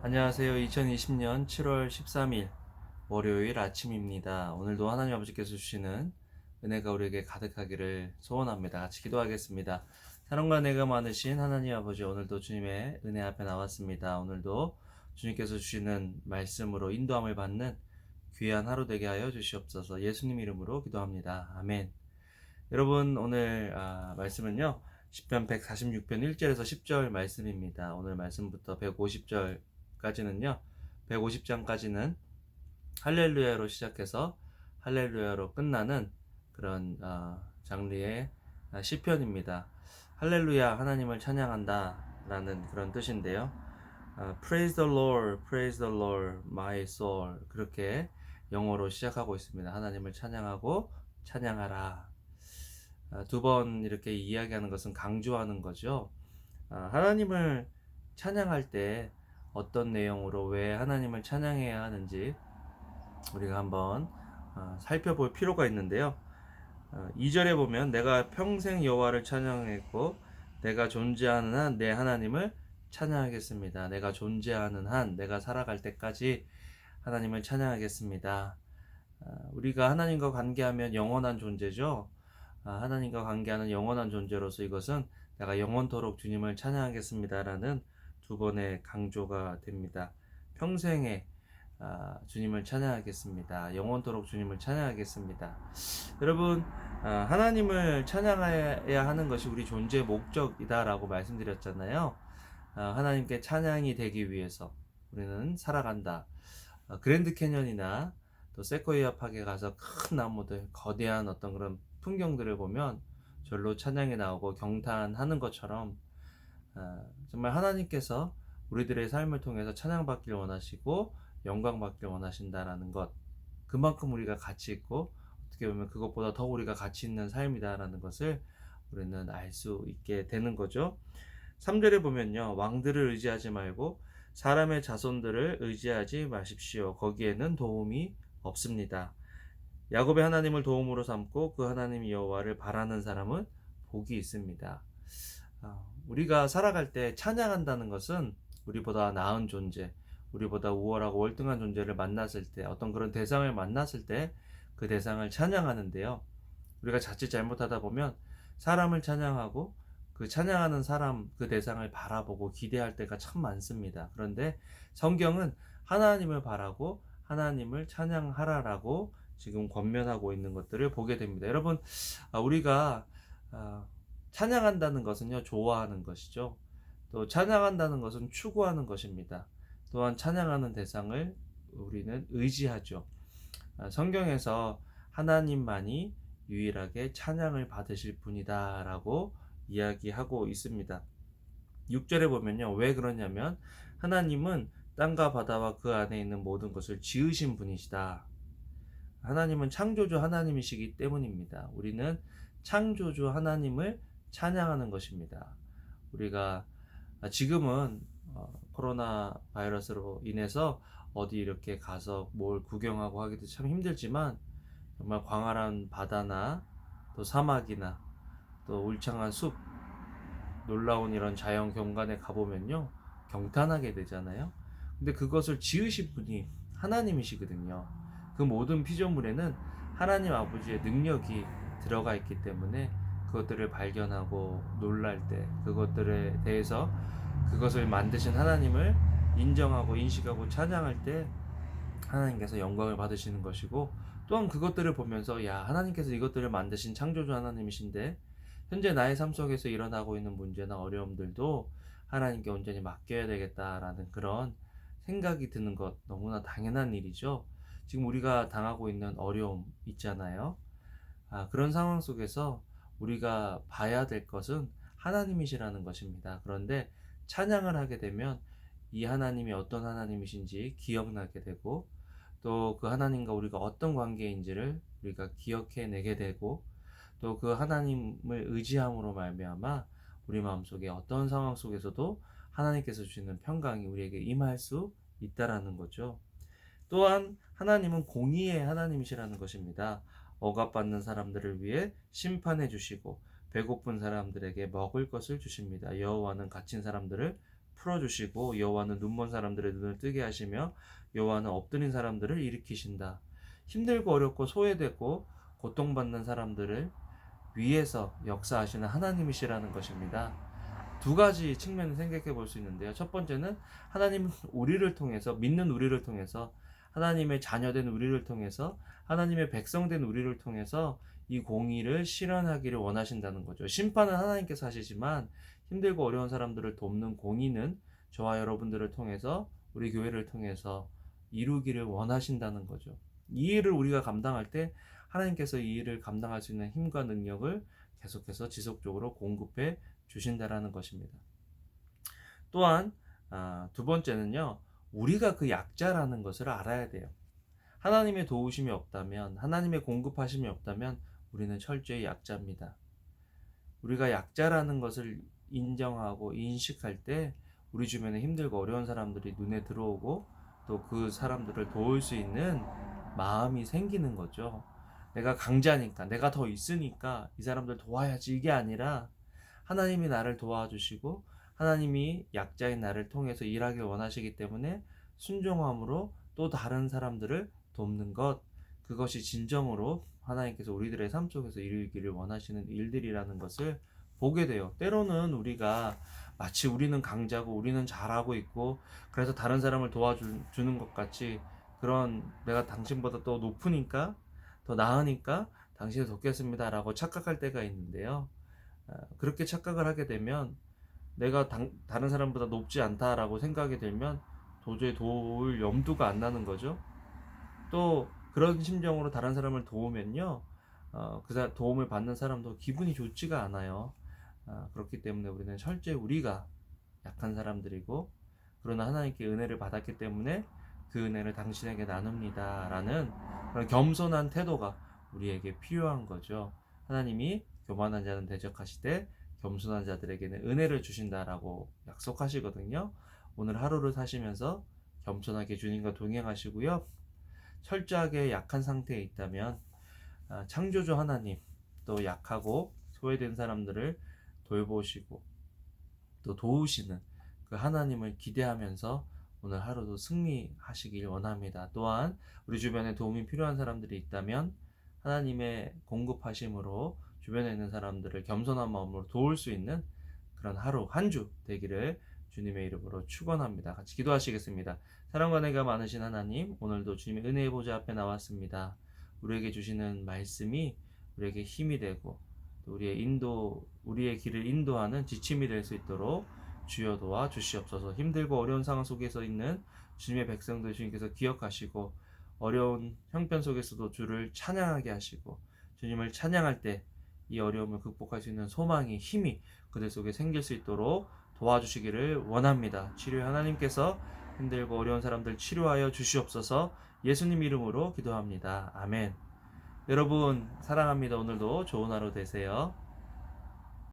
안녕하세요. 2020년 7월 13일 월요일 아침입니다. 오늘도 하나님 아버지께서 주시는 은혜가 우리에게 가득하기를 소원합니다. 같이 기도하겠습니다. 사랑과 은혜가 많으신 하나님 아버지, 오늘도 주님의 은혜 앞에 나왔습니다. 오늘도 주님께서 주시는 말씀으로 인도함을 받는 귀한 하루 되게 하여 주시옵소서. 예수님 이름으로 기도합니다. 아멘. 여러분, 오늘 말씀은요, 시편 146편 1절에서 10절 말씀입니다. 오늘 말씀부터 150절까지는요, 150장까지는 할렐루야로 시작해서 할렐루야로 끝나는 그런 장르의 시편입니다. 할렐루야, 하나님을 찬양한다 라는 그런 뜻인데요. Praise the Lord, praise the Lord, my soul, 그렇게 영어로 시작하고 있습니다. 하나님을 찬양하고 찬양하라. 두 번 이렇게 이야기하는 것은 강조하는 거죠. 하나님을 찬양할 때 어떤 내용으로 왜 하나님을 찬양해야 하는지 우리가 한번 살펴볼 필요가 있는데요. 2절에 보면 내가 평생 여호와를 찬양했고 내가 존재하는 한 내 하나님을 찬양하겠습니다. 내가 존재하는 한, 내가 살아갈 때까지 하나님을 찬양하겠습니다. 우리가 하나님과 관계하면 영원한 존재죠. 하나님과 관계하는 영원한 존재로서 이것은 내가 영원토록 주님을 찬양하겠습니다라는 두 번의 강조가 됩니다. 평생에 주님을 찬양하겠습니다. 영원토록 주님을 찬양하겠습니다. 여러분, 하나님을 찬양해야 하는 것이 우리 존재의 목적이다라고 말씀드렸잖아요. 하나님께 찬양이 되기 위해서 우리는 살아간다. 그랜드 캐년이나 또 세코이아 팍에 가서 큰 나무들, 거대한 어떤 그런 풍경들을 보면 절로 찬양이 나오고 경탄하는 것처럼 정말 하나님께서 우리들의 삶을 통해서 찬양받길 원하시고 영광받길 원하신다라는 것, 그만큼 우리가 가치 있고 어떻게 보면 그것보다 더 우리가 가치 있는 삶이다라는 것을 우리는 알 수 있게 되는 거죠. 3절에 보면요, 왕들을 의지하지 말고 사람의 자손들을 의지하지 마십시오. 거기에는 도움이 없습니다. 야곱의 하나님을 도움으로 삼고 그 하나님 여호와를 바라는 사람은 복이 있습니다. 우리가 살아갈 때 찬양한다는 것은 우리보다 나은 존재, 우리보다 우월하고 월등한 존재를 만났을 때, 어떤 그런 대상을 만났을 때 그 대상을 찬양하는데요. 우리가 자칫 잘못하다 보면 사람을 찬양하고 그 찬양하는 사람, 그 대상을 바라보고 기대할 때가 참 많습니다. 그런데 성경은 하나님을 바라고 하나님을 찬양하라라고 지금 권면하고 있는 것들을 보게 됩니다. 여러분, 우리가 찬양한다는 것은요, 좋아하는 것이죠. 또 찬양한다는 것은 추구하는 것입니다. 또한 찬양하는 대상을 우리는 의지하죠. 성경에서 하나님만이 유일하게 찬양을 받으실 분이다 라고 이야기하고 있습니다. 6절에 보면요, 왜 그러냐면 하나님은 땅과 바다와 그 안에 있는 모든 것을 지으신 분이시다. 하나님은 창조주 하나님이시기 때문입니다. 우리는 창조주 하나님을 찬양하는 것입니다. 우리가 지금은 코로나 바이러스로 인해서 어디 이렇게 가서 뭘 구경하고 하기도 참 힘들지만 정말 광활한 바다나 또 사막이나 또 울창한 숲, 놀라운 이런 자연 경관에 가보면요, 경탄하게 되잖아요. 근데 그것을 지으신 분이 하나님이시거든요. 그 모든 피조물에는 하나님 아버지의 능력이 들어가 있기 때문에 그것들을 발견하고 놀랄 때, 그것들에 대해서 그것을 만드신 하나님을 인정하고 인식하고 찬양할 때 하나님께서 영광을 받으시는 것이고, 또한 그것들을 보면서 야, 하나님께서 이것들을 만드신 창조주 하나님이신데 현재 나의 삶 속에서 일어나고 있는 문제나 어려움들도 하나님께 온전히 맡겨야 되겠다라는 그런 생각이 드는 것, 너무나 당연한 일이죠. 지금 우리가 당하고 있는 어려움 있잖아요. 그런 상황 속에서 우리가 봐야 될 것은 하나님이시라는 것입니다. 그런데 찬양을 하게 되면 이 하나님이 어떤 하나님이신지 기억나게 되고, 또 그 하나님과 우리가 어떤 관계인지를 우리가 기억해내게 되고, 또 그 하나님을 의지함으로 말미암아 우리 마음속에 어떤 상황 속에서도 하나님께서 주시는 평강이 우리에게 임할 수 있다라는 거죠. 또한 하나님은 공의의 하나님이시라는 것입니다. 억압받는 사람들을 위해 심판해 주시고 배고픈 사람들에게 먹을 것을 주십니다. 여호와는 갇힌 사람들을 풀어주시고, 여호와는 눈먼 사람들의 눈을 뜨게 하시며 여호와는 엎드린 사람들을 일으키신다. 힘들고 어렵고 소외되고 고통받는 사람들을 위에서 역사하시는 하나님이시라는 것입니다. 두 가지 측면을 생각해 볼 수 있는데요. 첫 번째는 하나님은 우리를 통해서, 믿는 우리를 통해서, 하나님의 자녀된 우리를 통해서, 하나님의 백성된 우리를 통해서 이 공의를 실현하기를 원하신다는 거죠. 심판은 하나님께서 하시지만 힘들고 어려운 사람들을 돕는 공의는 저와 여러분들을 통해서, 우리 교회를 통해서 이루기를 원하신다는 거죠. 이 일을 우리가 감당할 때 하나님께서 이 일을 감당할 수 있는 힘과 능력을 계속해서 지속적으로 공급해 주신다라는 것입니다. 또한 두 번째는요, 우리가 그 약자라는 것을 알아야 돼요. 하나님의 도우심이 없다면, 하나님의 공급하심이 없다면 우리는 철저히 약자입니다. 우리가 약자라는 것을 인정하고 인식할 때 우리 주변에 힘들고 어려운 사람들이 눈에 들어오고 또 그 사람들을 도울 수 있는 마음이 생기는 거죠. 내가 강자니까, 내가 더 있으니까 이 사람들 도와야지, 이게 아니라 하나님이 나를 도와주시고 하나님이 약자인 나를 통해서 일하길 원하시기 때문에 순종함으로 또 다른 사람들을 돕는 것, 그것이 진정으로 하나님께서 우리들의 삶 속에서 이루기를 원하시는 일들이라는 것을 보게 돼요. 때로는 우리가 마치 우리는 강자고 우리는 잘하고 있고 그래서 다른 사람을 도와주는 것 같이, 그런 내가 당신보다 더 높으니까, 더 나으니까 당신을 돕겠습니다 라고 착각할 때가 있는데요. 그렇게 착각을 하게 되면, 내가 다른 사람보다 높지 않다라고 생각이 들면 도저히 도울 염두가 안 나는 거죠. 또 그런 심정으로 다른 사람을 도우면요, 그 도움을 받는 사람도 기분이 좋지가 않아요. 그렇기 때문에 우리는 철저히 우리가 약한 사람들이고, 그러나 하나님께 은혜를 받았기 때문에 그 은혜를 당신에게 나눕니다 라는 그런 겸손한 태도가 우리에게 필요한 거죠. 하나님이 교만한 자는 대적하시되 겸손한 자들에게는 은혜를 주신다라고 약속하시거든요. 오늘 하루를 사시면서 겸손하게 주님과 동행하시고요. 철저하게 약한 상태에 있다면 창조주 하나님, 또 약하고 소외된 사람들을 돌보시고 또 도우시는 그 하나님을 기대하면서 오늘 하루도 승리하시길 원합니다. 또한 우리 주변에 도움이 필요한 사람들이 있다면 하나님의 공급하심으로 주변에 있는 사람들을 겸손한 마음으로 도울 수 있는 그런 하루, 한 주 되기를 주님의 이름으로 축원합니다. 같이 기도하시겠습니다. 사랑과 은혜가 많으신 하나님, 오늘도 주님의 은혜의 보좌 앞에 나왔습니다. 우리에게 주시는 말씀이 우리에게 힘이 되고 또 우리의 길을 인도하는 지침이 될 수 있도록 주여 도와 주시옵소서. 힘들고 어려운 상황 속에서 있는 주님의 백성들 주님께서 기억하시고 어려운 형편 속에서도 주를 찬양하게 하시고, 주님을 찬양할 때 이 어려움을 극복할 수 있는 소망이, 힘이 그들 속에 생길 수 있도록 도와주시기를 원합니다. 치료의 하나님께서 힘들고 어려운 사람들 치료하여 주시옵소서. 예수님 이름으로 기도합니다. 아멘. 여러분 사랑합니다. 오늘도 좋은 하루 되세요.